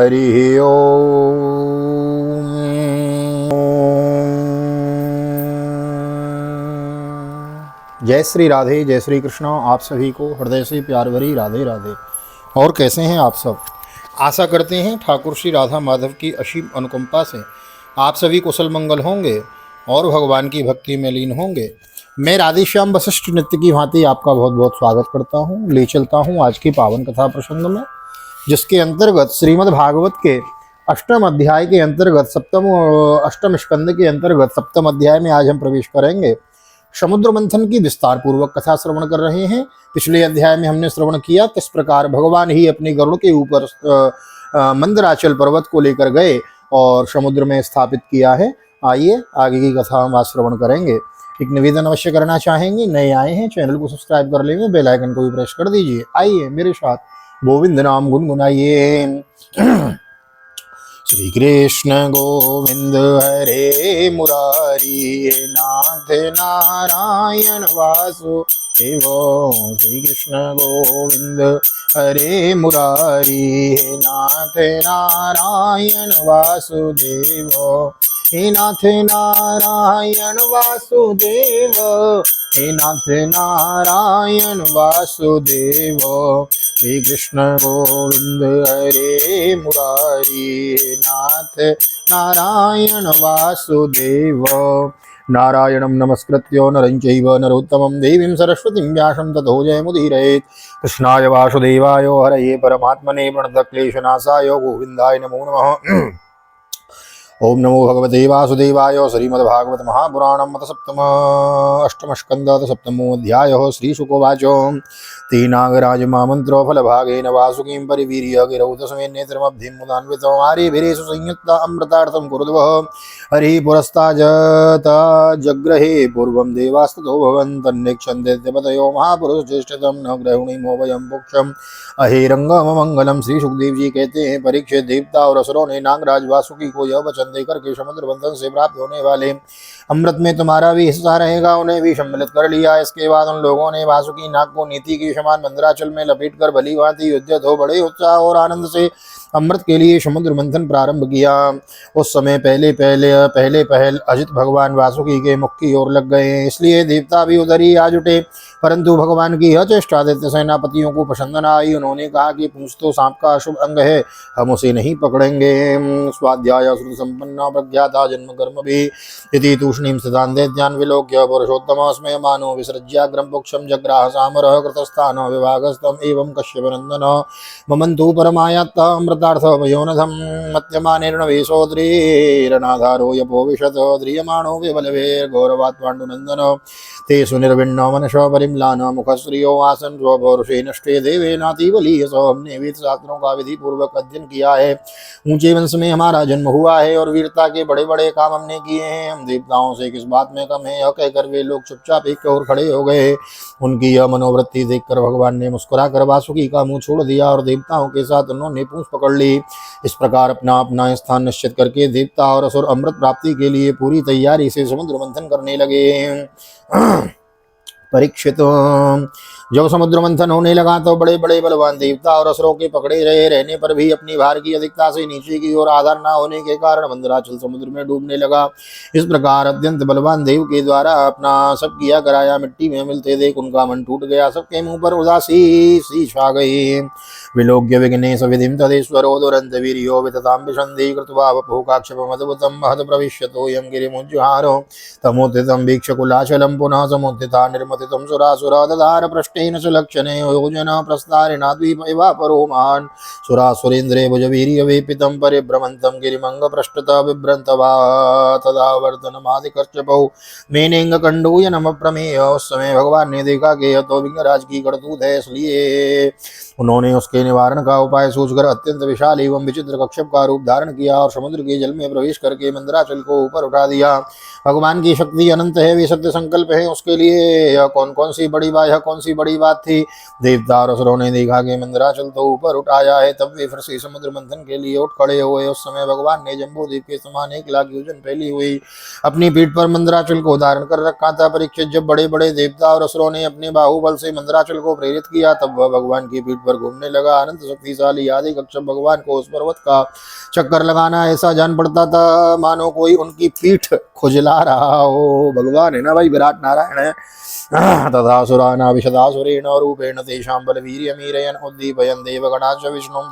हरि ओम। जय श्री राधे, जय श्री कृष्ण। आप सभी को हृदय से प्यार भरी राधे राधे। और कैसे हैं आप सब? आशा करते हैं ठाकुर श्री राधा माधव की असीम अनुकंपा से आप सभी कुशल मंगल होंगे और भगवान की भक्ति में लीन होंगे। मैं राधेश्याम वशिष्ठ नित्य की भांति आपका बहुत बहुत स्वागत करता हूँ। ले चलता हूँ आज की पावन कथा प्रसंग में, जिसके अंतर्गत श्रीमद् भागवत के अष्टम अध्याय के अंतर्गत अष्टम स्कंद के अंतर्गत सप्तम अध्याय में आज हम प्रवेश करेंगे। समुद्र मंथन की विस्तार पूर्वक कथा श्रवण कर रहे हैं। पिछले अध्याय में हमने श्रवण किया किस प्रकार भगवान ही अपने गरुड़ के ऊपर मंदराचल पर्वत को लेकर गए और समुद्र में स्थापित किया है। आइए आगे की कथा हम आज श्रवण करेंगे। एक निवेदन अवश्य करना चाहेंगे, नए आए हैं चैनल को सब्सक्राइब कर लेंगे, बेल आइकन को भी प्रेस कर दीजिए। आइए मेरे साथ गोविंद नाम गुनगुनाइए। श्री कृष्ण गोविंद हरे मुरारी, नाथ नारायण वासुदेव। श्री कृष्ण गोविंद हरे मुरारी, नाथ नारायण वासुदेव। हे नाथ नारायण वासुदेव, हे नाथ नारायण वासुदेव। श्री कृष्ण गोविंद हरे मुरारी, नाथ नारायण वासुदेव। नारायणं नमस्कृत्य नरं चैव नरोत्तमं देवीं सरस्वतीं व्यासं ततो जयमुदीरयेत्। कृष्णाय वासुदेवाय हरये परमात्मने प्रणतक्लेशनाशाय गोविन्दाय नमो नमः। ओम नमो भगवते वासुदेवाय। श्रीमद्भागवत महापुराणं मत सप्तम अष्टम स्कंद सप्तमो अध्यायः। श्रीशुकोवाच तीनागराज मामंत्रो फलभागेन वासुकीं परिवीर्य गिरौ तस्मै नेत्रमब्धिं मुदान्वितो आर्यभिरेषु संयुक्ता अमृतार्थं कुरुद्वः। हरि पुरस्ताजत जग्रहे पूर्वं देवास्ततो भवन् तन्निक्षन्ते देवतयो महापुरुष ज्येष्ठतं न ग्रहुणीमो वयं पुक्षम् अहिरंगम मंगलम। श्री सुखदेव जी कहते हैं, परीक्षित देवता और असुरों ने नागराज वासुकी को यह वचन देकर के समुद्र बंधन से प्राप्त होने वाले अमृत में तुम्हारा भी हिस्सा रहेगा, उन्हें भी सम्मिलित कर लिया। इसके बाद उन लोगों ने वासुकी नाग को नीति के समान मंदराचल में लपेटकर भली भांति युद्ध हो बड़े उत्साह और आनंद से अमृत के लिए समुद्र मंथन प्रारंभ किया। उस समय पहल अजित भगवान वासुकी के मुख की ओर लग गए, इसलिए देवता भी उधर ही आ जुटे। परंतु भगवान की यह चेष्टा दैत्य सेनापतियों को पसंद न आई। उन्होंने कहा कि पूंछ तो सांप का अशुभ अंग है, हम उसे नहीं पकड़ेंगे। स्वाध्याय श्रुति संपन्न प्रज्ञाता जन्म कर्म भी यदि तूष्णीम स्थितान दैत्यान विलोक्य पुरुषोत्तम स्मय मानो विसृज्याग्रम पुक्षम जग्राह सामरः कृतस्थान विभागस्तम एवं कश्यप नंदन ममंतु परमायात्त अमृतार्थ वयोनधम मत्यमानेर्णवेशोद्रीरनाधारो यपोविशत ध्रियमाणो विबलवेर गौरवात् पाण्डुनंदन ते सुनिर्विण्ण मनस परिम्लान मुखश्रियो आसन स्वपौरुषे नष्टे देवे नातिबलीय। सो हमने वेद शास्त्रों का विधि पूर्वक अध्ययन किया है, ऊंचे वंश में हमारा जन्म हुआ है और वीरता के बड़े बड़े काम हमने किए हैं। हम देवताओं से किस बात में कम है, यह कहकर वे लोग चुपचाप एक और खड़े हो गए। उनकी यह मनोवृत्ति देखकर भगवान ने मुस्कुरा कर वासुकी का मुंह छोड़ दिया और देवताओं के साथ उन्होंने पूंछ पकड़ ली। इस प्रकार अपना अपना स्थान निश्चित करके देवता और असुर अमृत प्राप्ति के लिए पूरी तैयारी से समुद्र मंथन करने लगे। परीक्षित, जब समुद्र मंथन होने लगा तो बड़े बड़े बलवान देवता और असुरों के पकड़े रहने पर भी अपनी भार की अधिकता से नीचे की ओर आधार न होने के कारण मंदराचल समुद्र में डूबने लगा। इस प्रकार अत्यंत बलवान देव के द्वारा अपना सब किया कराया मिट्टी में मिलते देख उनका मन टूट गया। सबके मुंह पर उदासी सी छा गई। विलोक्य विघ्नेश विधिं तदेश्वरो दुरंत वीर्यो विततां विशन्ति कृत्वा वपुकाक्षपमद्भुतं महत् प्रविश्यतो यं गिरिमुज्जुहारो तमोत्थितं वीक्षकुलाचलं पुनः समुत्थिता निर्मथितं सुरासुरा दधार पृष्ठेन सुलक्षणे योजन प्रस्तारिणा द्वीप इवापरो महान् सुरासुरेन्द्रे भुजवीर्य वेपितं परिभ्रमन्तं गिरिमंग पृष्ठतः बिभ्रन्तवा तदा वर्तनमादिकर्षपौ मेनेङ्गकण्डूय नमः प्रमेय। उस समय भगवान ने देखा कि यह तो विघ्नराज की करतूत है, इसलिए उन्होंने उसके निवारण का उपाय सोचकर अत्यंत विशाल एवं विचित्र कक्षप का रूप धारण किया और समुद्र के जल में प्रवेश करके मंदराचल को ऊपर उठा दिया। भगवान की शक्ति अनंत है, वे सत्य संकल्प है, उसके लिए यह कौन कौन सी बड़ी बात, यह कौन सी बड़ी बात थी। देवता और असुरों ने देखा कि मंदराचल तो ऊपर उठाया है, तब वे फिर से समुद्र मंथन के लिए उठ खड़े हुए। उस समय भगवान ने जम्बूद्वीप के समान 1,00,000 योजन फैली हुई अपनी पीठ पर मंदराचल को धारण कर रखा था। परीक्षित, जब बड़े बड़े देवता और असुरों ने अपने बाहुबल से मंदराचल को प्रेरित किया, तब वह भगवान की पीठ पर घूमने लगा। अनंत शक्तिशाली आदि कश्यप भगवान को उस पर्वत का चक्कर लगाना ऐसा जान पड़ता था मानो कोई उनकी पीठ खुजला रहा हो। भगवान है ना भाई, विराट नारायण है। तथासुराना विशदासुरेण रूपेण तेषां बलवीर्यमीरयन् उद्दीपयन् देवगणाश्च विष्णुं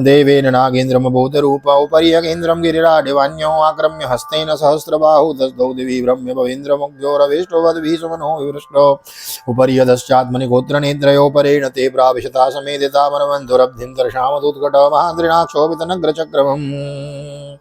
देवेन नागेन्द्रं भूतरूप उपरि यगेन्द्रं गिरिराढ्यवान्यो आक्रम्य हस्तेन सहस्रबाहु तस्थौ दिवि भ्रम्य भवेन्द्रमुग्धोरविष्टोवद्भिः विवृष्टो उपरि यदश्चात्मनिगोत्रनेत्रयोपरेण ते प्राविशता समेधिता मनवन्धुरब्धिं दर्शामदुत्कट महाद्रिणाक्षोभितनग्रचक्रमम्।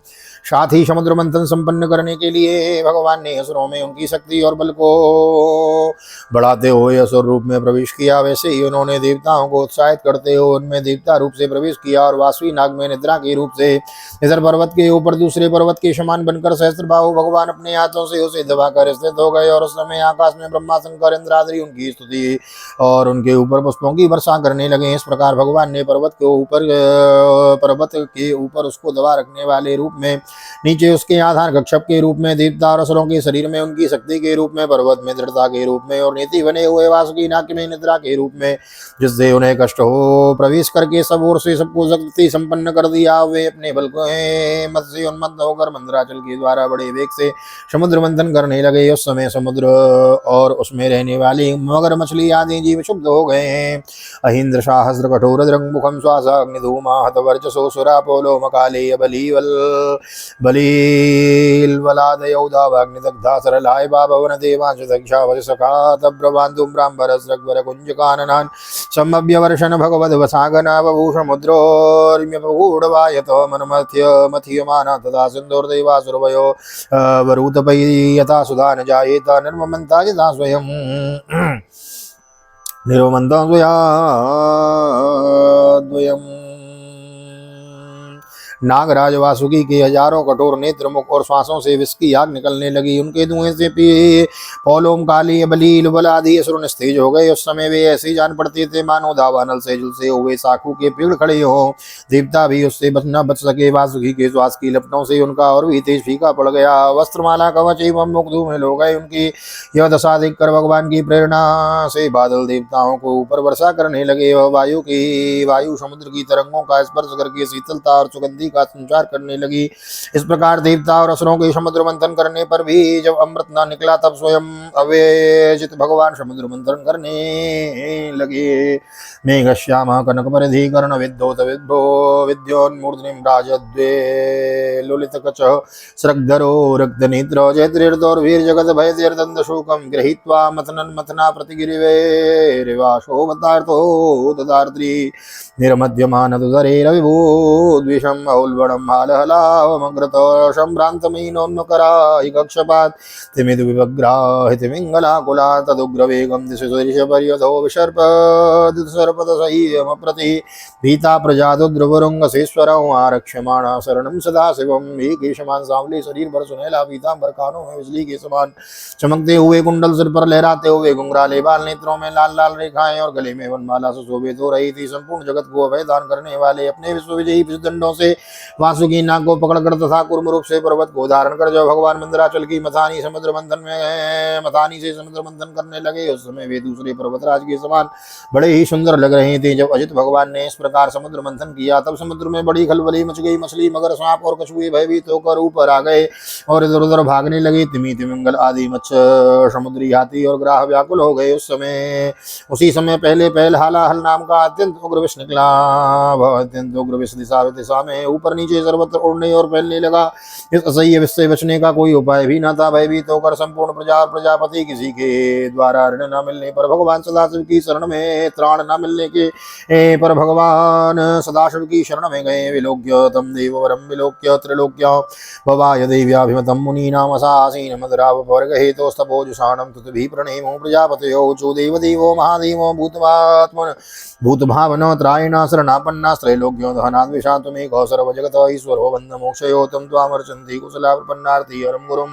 साथ ही समुद्र मंथन संपन्न करने के लिए भगवान ने असुरों में उनकी शक्ति और बल को बढ़ाते हुए असुर रूप में प्रवेश किया। वैसे ही उन्होंने देवताओं को उत्साहित करते हुए उनमें देवता रूप से प्रवेश किया और वासवी नाग में निद्रा के रूप से इधर पर्वत के ऊपर दूसरे पर्वत के समान बनकर सहस्त्रबाहु भगवान अपने हाथों से उसे दबाकर स्थित हो गए। और उस समय आकाश में ब्रह्मा शंकर इंद्रादि उनकी स्तुति और उनके ऊपर पुष्पों की वर्षा करने लगे। इस प्रकार भगवान ने पर्वत के ऊपर उसको दबा रखने वाले रूप में, नीचे उसके आधार कक्षप के रूप में, देवता और असुरों के शरीर में उनकी शक्ति के रूप में, पर्वत में दृढ़ता के रूप में और नीति बने हुए वासुकी नाक में निद्रा के रूप में, जिससे उन्हें कष्ट हो प्रवेश करके सब ओर से सबको शक्ति संपन्न कर दिया। वे अपने बल मत से उन्मत्त होकर मंदराचल के द्वारा बड़े वेग से समुद्र मंथन करने लगे। उस समय समुद्र और उसमें रहने वाली मगर मछली आदि जीव क्षुब्ध हो गए हैं। अहिंद्र सहस्र कठोर द्रंगमुखम श्वास अग्निधूमा हतवर्चसो सुरा पोलो मकाले बलीलवलादयौदावाग्निदग्धा सरलाय भवन देवांश दक्षा वशसखा तब्रवान्दुं ब्राह्मरस्रग्वर कुञ्जकाननान् समव्यवर्षन् भगवद्वसागनावभूषमुद्रोर्म्यपगूढवायतो मनमथ्यमाना तथा सिन्धुर्देवासुरवयो वरूतपै यथा सुधा न जायेत निर्ममन्ता यथा स्वयं निर्ममन्ता स्वयाद्वयम्। नागराज वासुकी के हजारों कठोर नेत्र, मुख और श्वासों से विष की आग निकलने लगी। उनके धुएं से पोलोम काली बलील बल आदि असुर निस्तेज हो गए। उस समय वे ऐसे जान पड़ते थे मानो दावानल से झुलसे हुए साखू के पेड़ खड़े हो। देवता भी उससे न बच सके। वासुकी के श्वास की लपटों से उनका और भी तेज फीका पड़ गया। वस्त्रमाला कवच एवं मुख धूमिल हो गए। उनकी यह दशा देखकर भगवान की प्रेरणा से बादल देवताओं को ऊपर वर्षा करने लगे। वायु समुद्र की तरंगों का स्पर्श करके शीतलता और सुगंधी का संचार करने लगी। इस प्रकार देवता और असुरों के समुद्र मंथन करने पर भी जब अमृत न निकला, तब स्वयं अवेजित भगवान समुद्र मंथन करने लगे। मेघश्याम कनक परिधि कर्ण विद्योत विद्भो विद्योन्मूर्धनिं राजद्वे लुलित कच स्रग्धरो रक्त नेत्र जयत्रीर्दौर्वीर जगत भयतीर्दंड शोकम गृहीत्वा मथनन मथना प्रतिगिरिवेरिवाशोभतार्थो ददार्त्री निर्मध्यमान तुदरे रविभूद्विषम औल्बणं हालहलावमग्रतोषम्भ्रान्तमीनोन्मकरायिकक्षपात् तिमिदुविभग्राहितिमिङ्गलाकुला तदुग्रवेगं दिशुदृशपर्यधो विसर्पदसह्यमप्रति भीता प्रजादुद्रवरुङ्गसेश्वरं आरक्ष्यमाणा शरणं सदा शिवं। केशमान सांवले शरीर पर सुनहला पीतांबर, कानों में बिजली के समान चमकते हुए कुंडल, सिर पर लहराते हुए घुंघराले बाल, नेत्रों में लाल लाल रेखाएं और गले में वनमाला सुशोभित हो रही थी। संपूर्ण जगत को अभय दान करने वाले अपने विश्व विजयी दंडों से वासुकी नाग को पकड़कर तथा कुर्म रूप से पर्वत को धारण कर जो भगवान मंदराचल की मथानी से समुद्र मंथन करने लगे, उस समय वे दूसरे पर्वतराज के समान बड़े ही सुंदर लग रहे थे। जब अजित भगवान ने इस प्रकार समुद्र मंथन किया, तब समुद्र में बड़ी खलबली मच गई। मछली, मगर, सांप और कछुए भयभीत होकर ऊपर आ गए और इधर उधर भागने लगे। तिमी, तिमिंगल आदि मत्स्य, समुद्री हाथी और ग्राह व्याकुल हो गए। उसी समय पहले पहल हालाहल नाम का अत्यंत उग्र विष निकला। वह अत्यंत उग्र विष दिशा में ऊपर नीचे सर्वत्र उड़ने और फैलने लगा। इस असह्य विष से बचने का कोई उपाय भी न था। भयभीत होकर संपूर्ण प्रजा और प्रजापति किसी के द्वारा ऋण न मिलने पर भगवान सदाशिव की शरण में, त्राण न मिलने के पर भगवान सदाशिव की शरण में गए। विलोक्य तम देववरम विलोक्य त्रैलोक्य भवाय देव्याभिमतं मुनीनाम सासीन मदराव वर्गहेतोस्तपोजुषाणं तुतभि प्रणेमो प्रजापतयो चो देवदेवो महादेवो भूतभावन त्रायणा शरणापन्ना त्रैलोक्यो दहनाद्विषातुमेको सर्वजगत ईश्वरो बन्धमोक्षयो तं त्वामर्चन्ति कुशला प्रपन्नार्थी हरं गुरुं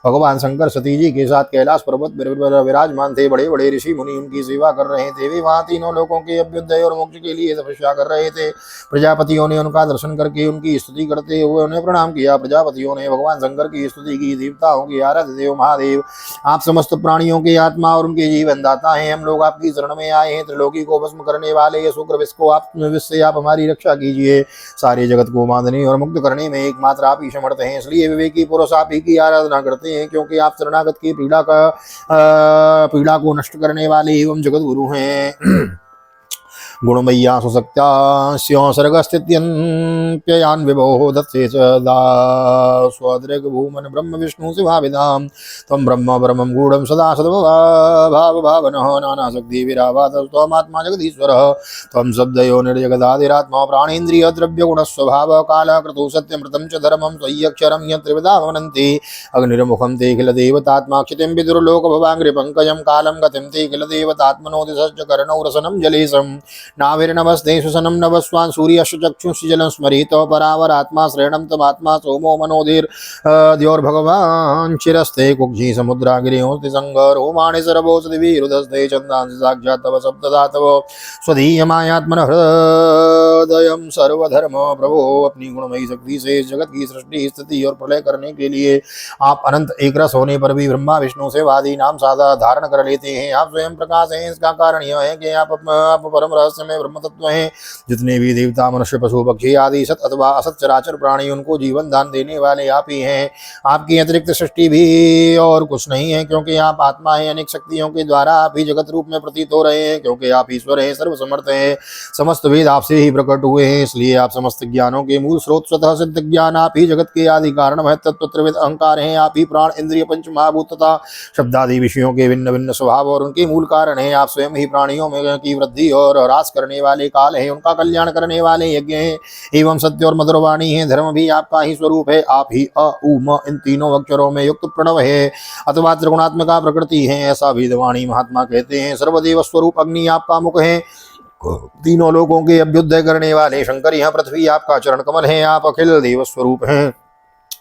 भगवान शंकर सती जी के साथ कैलाश पर्वत पर विराजमान थे। बड़े बड़े ऋषि मुनि उनकी सेवा कर रहे थे। वे वहाँ तीनों लोगों के अभ्युदय और मोक्ष के लिए तपस्या कर रहे थे। प्रजापतियों ने उनका दर्शन करके उनकी स्तुति करते हुए उन्हें प्रणाम किया। प्रजापतियों ने भगवान शंकर की स्तुति की। देवताओं की आराध्य देव महादेव, आप समस्त प्राणियों के आत्मा और उनके जीवन दाता हैं। हम लोग आपकी शरण में आए हैं। त्रिलोकी को भस्म करने वाले ये शुक्र विष को आप विष से आप हमारी रक्षा कीजिए। सारे जगत को बांधने और मुक्त करने में एकमात्र आप ही समर्थ हैं। इसलिए विवेकी पुरुष आप ही की आराधना करते हैं, क्योंकि आप शरणागत की पीड़ा को नष्ट करने वाले एवं जगत गुरु हैं। गुणमय्या सुशक्त्या स्यों सर्गस्थित्यन्त्ययान् विभो दत्से स्वदृग्भूमन् ब्रह्म विष्णु शिवाभिधाम त्वं ब्रह्म परमं गूढं सदा सद्भावभावनः नानाशक्ति विरावातस्त्वमात्मा जगदीश्वरः त्वं शब्दयो निर्जगदादिरात्मा प्राणेन्द्रिय द्रव्यगुणस्वभावः कालः क्रतुः सत्यमृतं च धर्मं त्वय्यक्षरं यत्त्रिविधा वदन्ति अग्निर्मुखं ते किल देवतात्मा क्षितिं विदुर्लोकभवाङ्घ्रिपङ्कजं कालं गतिं ते किल देवतात्मनो दिशश्च कर्णौ रसनं जलेशम् नाविर्नमस्ते सुसनं नवस्वान् सूर्यश्च चक्षुंसि जलं स्मरित परावरात्मा श्रेणं तमात्मा सोमो मनोधीर् द्योर्भगवान् चिरस्ते कुक्षी समुद्रागिरियोस्ति संगरोमाणि सरभोस्ति विरुधस्ते चन्दांसि साक्षात् तव सप्तधातव स्वधीयमायात्मन हृदयं सर्वधर्म प्रभो। अपनी गुणमयी शक्ति से जगत की सृष्टि स्थिति और प्रलय करने के लिए आप अनंत एक रस होने पर भी ब्रह्मा विष्णु से वादी नाम साधा धारण कर लेते हैं। आप स्वयं प्रकाश हैं। इसका कारण यह है कि आप परम रहस्य में ब्रह्म तत्व हैं। जितने भी देवता मनुष्य पशु पक्षी आदि सत अथवा असत चराचर प्राणी उनको जीवन दान देने वाले आप ही हैं। आपकी अतिरिक्त सृष्टि भी और कुछ नहीं है, क्योंकि आप आत्मा हैं। अनेक शक्तियों के द्वारा आप ही जगत रूप में प्रतीत हो रहे हैं, क्योंकि आप ईश्वर हैं, सर्वसमर्थ हैं। समस्त वेद आपसे ही प्रकट हुए हैं, इसलिए आप समस्त ज्ञानों के मूल स्रोत स्वतः सिद्ध ज्ञान आप ही जगत के आदि कारण महत्व त्रिविध अहंकार हैं। आप ही प्राण इंद्रिय पंच महाभूत तथा शब्दादि विषयों के भिन्न भिन्न स्वभाव और उनके मूल कारण हैं। आप स्वयं ही प्राणियों में की वृद्धि और ह्रास करने वाले काल हैं, उनका कल्याण करने वाले यज्ञ हैं एवं सत्य और मधुर वाणी है। धर्म भी आपका ही स्वरूप है। आप ही अ उ म इन तीनों अक्षरों में युक्त प्रणव है अथवा त्रिगुणात्मका प्रकृति है, ऐसा वेदवाणी महात्मा कहते हैं। सर्वदेव स्वरूप अग्नि आपका मुख है। तीनों लोगों के अभ्युदय करने वाले शंकर, यह पृथ्वी आपका चरण कमल है। आप अखिल देव स्वरूप हैं।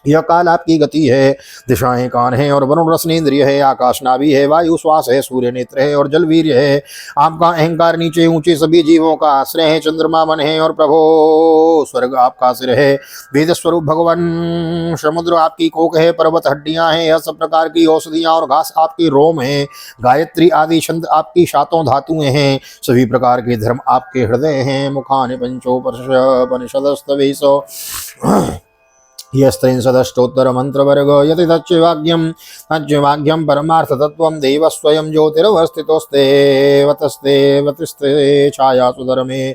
यह काल आपकी गति है। दिशाएं कान है और वरुण रसनेन्द्रिय है। आकाश नाभि है, वायु श्वास है, सूर्य नेत्र है और जल वीर्य है। आपका अहंकार नीचे ऊंचे सभी जीवों का आश्रय है। चंद्रमा मन है और प्रभो स्वर्ग आपका सिर है। वेद स्वरूप भगवान समुद्र आपकी कोक है। पर्वत हड्डियां हैं। यह सब प्रकार की औषधियां और घास आपकी रोम है। गायत्री आदि छंद आपकी शातों धातुएं हैं। सभी प्रकार के धर्म आपके हृदय हैं। मुखानि पंचोपनिषदस्तवेशो यस्त्रिंशदष्टोत्तर मंत्रवर्ग यति तच्चिवाग्यम परमार्थ तत्वं देव स्वयं ज्योतिरवस्थितोस्ते वतस्ते छाया सुधर्मे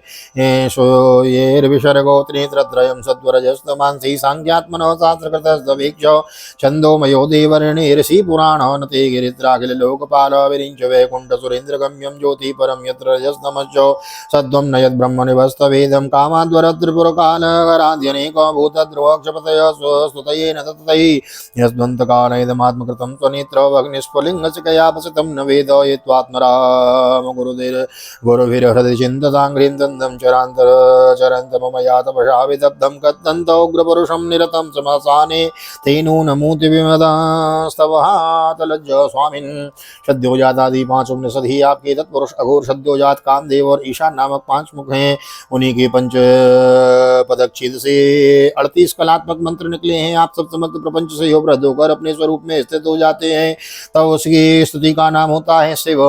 येर्विसर्गोत्रेत्रत्रयं सद्वरजस्तमांसि सांख्यात्मनो शास्त्रकृतस्तवीक्ष छन्दोमयो देवर्णिर्षि पुराण नते गिरित्राखिल लोकपाल विरिञ्च वैकुण्ठ सुरेन्द्रगम्यं ज्योति परं यत्र रजस्तमश्च सद्वं नयद् ब्रह्म निवस्तवेदं कामाद्वर त्रिपुरकालराध्यनेक भूतध्रुवक्षपतय स्वस्तुतये न ततयै यस्वन्तकालयदमात्मकृतं त्वनेत्रवग्निस्फुलिङ्गसिकयापसितं न वेद ये त्वात्मराम गुरुभिर्हृदि चिन्तताङ्घ्रिं दन्तं चरन्तमया तपसा विदग्धं कत्तन्तोग्रपुरुषं निरतं समासाने तेनूनमूर्ति विमदास्तवहातलज्ज स्वामिन्। सद्योजातादि पांच उपनिषद ही आपके तत्पुरुष अघोर सद्योजात कामदेव और ईशान नामक पांच मुख हैं। उन्हीं के पंच पदच्छेद से 38 कलात्मक मंत्र निकले हैं। आप सब समस्त प्रपंच से उपलब्ध होकर अपने स्वरूप में स्थित हो जाते हैं, तब उसकी स्तुति का नाम होता है शिव।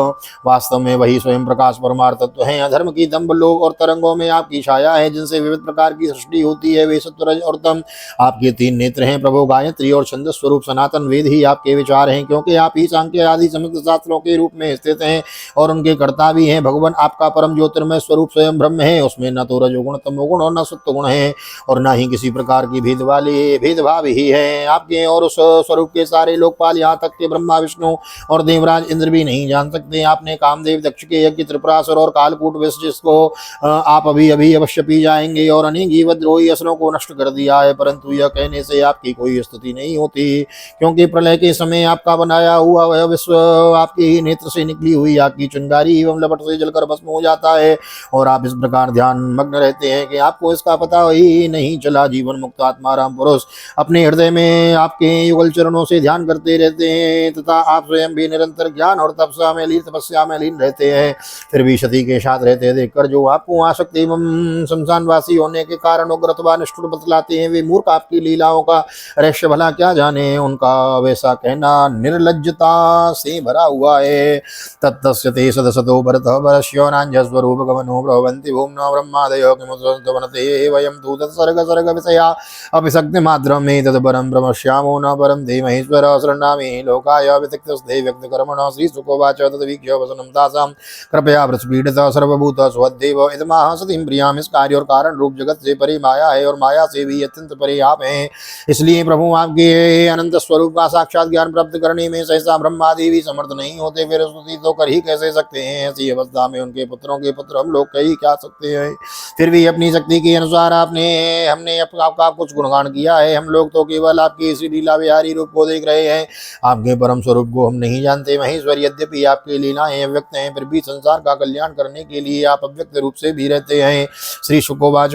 वास्तव में वही स्वयं प्रकाश परमार्थ तत्व है। अधर्म की दंभ लोभ और तरंगों में आपकी छाया है, जिनसे विविध प्रकार की सृष्टि होती है। वे सत्वरज और तम आपके तीन नेत्र हैं। प्रभु गायत्री और छंद स्वरूप सनातन वेद ही आपके विचार हैं, क्योंकि आप ही सांख्य आदि समस्त शास्त्रों के रूप में स्थित हैं और उनके कर्ता भी हैं। भगवान आपका परम ज्योतिर्मय स्वरूप स्वयं ब्रह्म है। उसमें न तो रजोगुण तमोगुण और न सत्वगुण है और न ही किसी प्रकार की भेदभाव ही है। आपके और उस स्वरूप के सारे लोकपाल, यहाँ तक के ब्रह्मा विष्णु और देवराज इंद्र भी नहीं जान सकते। आपने कामदेव दक्ष के यज्ञ त्रिपुरासुर और कालकूट विष, जिसको आप अभी अभी अवश्य पी जाएंगे, और अनेक जीवद्रोही असुरों को नष्ट कर दिया है, परंतु यह कहने से आपकी कोई स्तुति नहीं होती, क्योंकि प्रलय के समय आपका बनाया हुआ वह विश्व आपके ही नेत्र से निकली हुई आग की चिंगारी एवं लपट से जलकर भस्म हो जाता है। और आप इस प्रकार ध्यान मग्न रहते हैं कि आपको इसका पता ही नहीं चला। जीवन मुक्त आत्मा राम पुरुष अपने हृदय में आपके युगल चरणों से ध्यान करते रहते हैं तथा आप स्वयं भी निरंतर ज्ञान और तपस्या में लीन रहते हैं, फिर भी सती के साथ रहते देखकर जो आपको आसक्ति एवं शमशानवासी होने के कारण उग्र अथवा निष्ठुर बतलाते हैं, वे मूर्ख आपकी लीलाओं का रहस्य भला क्या जाने। उनका वैसा कहना निर्लज्जता से भरा हुआ है। तत्तस्य ते सदसतो भरतः परस्योनाञ्जस्वरूप गमनो भवन्ति भूम्ना ब्रह्मादयो किमुत्सवनते वयं तु तत्सर्ग विषया अपि शक्तिमात्रमे तद्परं ब्रह्मश्यामो न परं ते महेश्वर शरणामि लोकाय वितक्तस्ते व्यक्तकर्मणः श्रीशुकोवाच तद्वीक्ष्य वसनं तासां कृपया प्रस्फीडितः सर्वभूतः स्वदेव इदमाह सतीं प्रियाम्। इस कार्य और कारण रूप जगत से परे माया है और माया से भी अत्यंत परे आप हैं, इसलिए प्रभु आपके अनंत स्वरूप का साक्षात ज्ञान प्राप्त करने में सहसा ब्रह्मादि भी समर्थ नहीं होते, फिर स्तुति तो कर ही कैसे सकते हैं। ऐसी अवस्था में उनके पुत्रों के पुत्र हम लोग कह ही क्या सकते हैं। फिर भी अपनी शक्ति के अनुसार हमने आपका कुछ गुणगान किया है। हम लोग तो केवल आपकी इसी लीला विहारी रूप को देख रहे हैं, आपके परम स्वरूप को हम नहीं जानते। महेश्वर यद्यपि आपकी लीलाएं अव्यक्त हैं, फिर भी संसार का कल्याण करने के लिए आप अव्यक्त रूप से भी रहते हैं। श्री शुकोवाच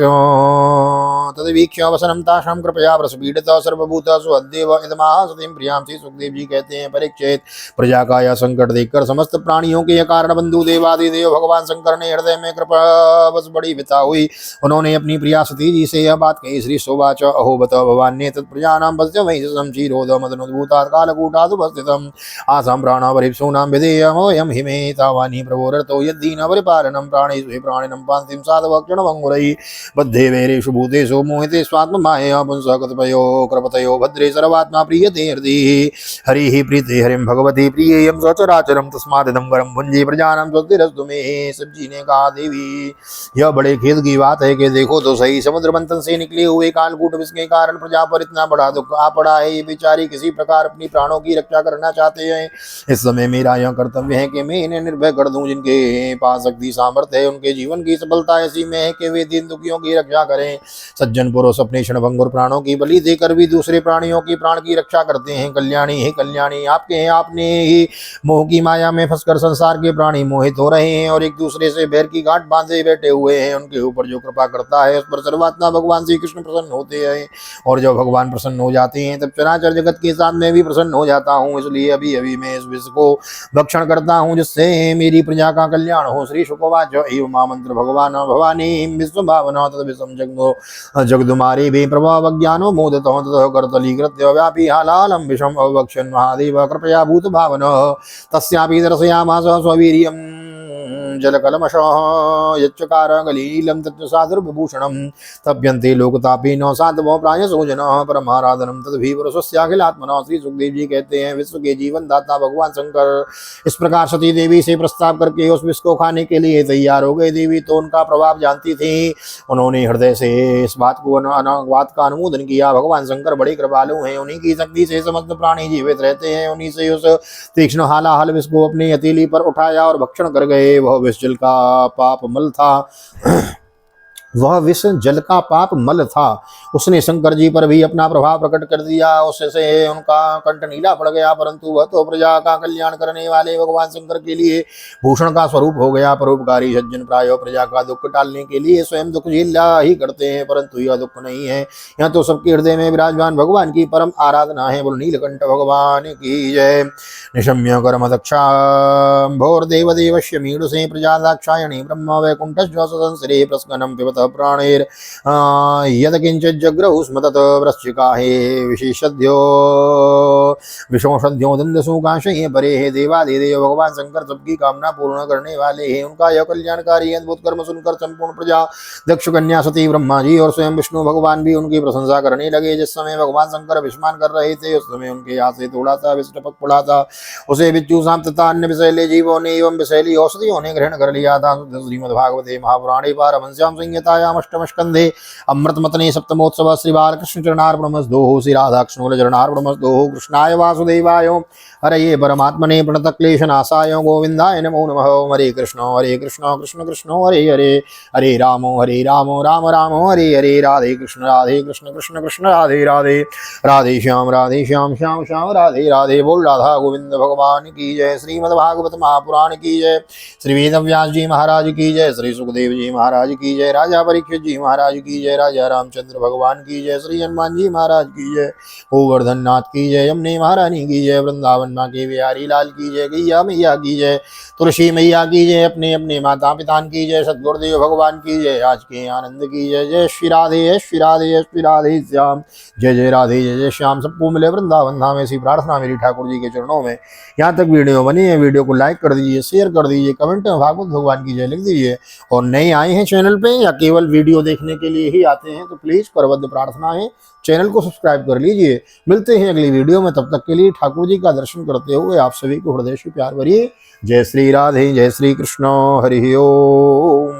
तद्वीक्ष्य वसनं तासां कृपया प्रस्फीडितः सर्वभूतः स्वदेव इदमाह सतीं प्रियां। श्री सुखदेव जी कहते हैं, परीक्षित, प्रजा का यह संकट देखकर समस्त प्राणियों के कारण बंधु देवादिदेव भगवान शंकर ने हृदय में कृपा बस बड़ी व्यथा हुई। उन्होंने अपनी प्रिया सती जी से यह बात कही। श्री शोभाच अहो बत भगवान ने तत्प्रजानां वस्य वैशं क्षीरोदमदनुद्भूतात् कालकूटादुपस्थितम् आसां प्राणावरिप्सूनां विधेयमोऽयं हिमे तावानि प्रभोरतो यद्दीनपरिपालनं प्राणेषु हि प्राणिनं पान्तिं साधवक्षणमङ्गुरैः बद्धे वैरेषु भूतेषु मोहिते स्वात्ममायया पुंसः कतिपयो कृपतयो भद्रे सर्वात्मा प्रीयते हृदि हरिः प्रीते हरिं भगवती प्रियेयं सचराचरं तस्मादिदं वरं भुञ्जे प्रजानां स्वस्तिरस्तु मे। शिव जी ने कहा, देवी यह बड़े खेद की बात है कि देखो तो सही, समुद्र मंथन से निकले हुए कालकूट विष के कारण प्रजा पर इतना बड़ा दुख आ पड़ा है। ये बेचारी किसी प्रकार अपनी प्राणों की रक्षा करना चाहते हैं। इस समय मेरा यह कर्तव्य है कि मैं इन्हें निर्भय कर दूं। जिनके पास शक्ति सामर्थ्य है, उनके जीवन की सफलता ऐसी में है कि वे दीन दुखियों की रक्षा करें। सज्जन पुरुष अपने क्षणभंगुर प्राणों की बलि देकर भी दूसरे प्राणियों की प्राण की रक्षा करते हैं। कल्याणी है कल्याणी, आपने ही मोह की माया में फंसकर संसार के प्राणी मोहित हो रहे हैं और एक दूसरे से बैर की गांठ बांधे बैठे हुए हैं। उनके ऊपर जो कृपा करता है उस पर सर्वात्मा भगवान श्री कृष्ण प्रसन्न होते हैं, और जब भगवान प्रसन्न हो जाते हैं तब चराचर जगत के साथ मैं भी प्रसन्न हो जाता हूँ। इसलिए अभी अभी मैं इस विष को भक्षण करता हूँ जिससे मेरी प्रजा का कल्याण हो। श्री शुकोवाच एवं महामंत्र भगवान भवानी विश्व भावना तद विषम जगदुमारी भी प्रभाव ज्ञानो मोदित कर्तलीकृत्य व्यापी हालालम विषम अवक्षन् महादेव कृपया भूत भावन तस्यापि दर्शयामास स्ववीर्यम् जलकलमशः यच्चकार गलीलं तत्सादुर्विभूषणं तप्यन्ते लोकतापिनो साधवो प्रायसो जनः परमाराधनं तद्भिपुरुषस्याखिलात्मनः। श्री सुखदेव जी कहते हैं, विश्व के जीवन दाता भगवान शंकर इस प्रकार सती देवी से प्रस्ताव करके उस विष को खाने के लिए तैयार हो गए। देवी तो उनका प्रभाव जानती थी, उन्होंने हृदय से इस बात का अनुमोदन किया। भगवान शंकर बड़े कृपालु हैं, उन्हीं की शक्ति से समस्त प्राणी जीवित रहते हैं। उन्हीं से उस तीक्ष्ण हालाहल विष को अपनी हथेली पर उठाया और भक्षण कर गए। वह विष जल का पाप मल था वह विष जल का पाप मल था। उसने शंकर जी पर भी अपना प्रभाव प्रकट कर दिया, उससे उनका कंठ नीला पड़ गया, परंतु वह तो प्रजा का कल्याण करने वाले भगवान शंकर के लिए भूषण का स्वरूप हो गया। परोपकारी सज्जन प्राय प्रजा का दुख टालने के लिए स्वयं दुख झेला ही करते हैं, परंतु यह दुख नहीं है, यह तो सबके हृदय में विराजमान भगवान की परम आराधना है। बोल नीलकंठ भगवान की जय। निशम्य कर्म दक्षा भोर देव देवस्य मीडुसे प्रजा दाक्षायणी ब्रह्म वैकुंठ संसरे प्रस्कनम पिबत प्राणेर यदकिंचित् जग्रहु स्म तत् वृश्चिकाहे विशेषध्यो विशोषध्यो दंदसूकाशये परे हे देवादिदेव भगवान शंकर सबकी कामना पूर्ण करने वाले हैं। उनका यह कल्याणकारी अद्भुत कर्म सुनकर संपूर्ण प्रजा दक्ष कन्या सती ब्रह्मा जी और स्वयं विष्णु भगवान भी उनकी प्रशंसा करने लगे। जिस समय भगवान शंकर विस्मान कर रहे थे उस समय उनके हाथ से थोड़ा सा विष टपक पड़ा था, उसे बिच्छू सांप तथा अन्य विषैले जीवों ने एवं विषैली औषधियों ने ग्रहण कर लिया था। श्रीमद्भागवते महापुराणे पारमहंस्यां संहितायां अष्टम स्कंधे अमृतमतने सप्तमोत्सव श्री बालकृष्ण चरणार्पणमस्तु श्री राधाकृष्ण चरणार्पणमस्तु कृष्णाय वासुदेवाय वासुदेवाय हरये परमात्मने प्रणतक्लेशनाशाय गोविन्दाय नमो नमः। हरे कृष्ण कृष्ण कृष्ण हरे हरे, हरे राम राम राम हरे हरे, राधे कृष्ण कृष्ण कृष्ण राधे राधे, राधे श्याम श्याम श्याम राधे राधे। बोल राधा गोविंद भगवान की जय। श्रीमद्भागवत महापुराण की जय। श्री वेदव्यास जी महाराज की जय। श्री सुखदेव जी महाराज की जय। राजा परीक्षित जी महाराज की जय। राजा रामचंद्र भगवान की जय। श्री हनुमान जी महाराज की जय। गोवर्धन नाथ की जय। यमुने महारानी की जय। वृंदावन माँ के बिहारी लाल की जय। गैया मैया की जय। तुलसी मैया की जय। अपने अपने माता पिता की जय। सदगुरुदेव भगवान की जय। आज के आनंद की जय। जय श्री राधे जय श्री राधे जय श्री राधे श्याम। जय जय राधे जय जय श्याम। सबको मिले वृंदावन धाम, ऐसी प्रार्थना मेरी ठाकुर जी के चरणों में। यहाँ तक वीडियो बनी है, वीडियो को लाइक कर दीजिए, शेयर कर दीजिए, कमेंट में भागवत भगवान की जय लिख दीजिए। और नए आए हैं चैनल पे या केवल वीडियो देखने के लिए ही आते हैं तो प्लीज करबद्ध प्रार्थना है चैनल को सब्सक्राइब कर लीजिए। मिलते हैं अगली वीडियो में, तब तक के लिए ठाकुर जी का दर्शन करते हुए आप सभी को हृदय से प्यार भरिए जय श्री राधे जय श्री कृष्ण। हरि ओम।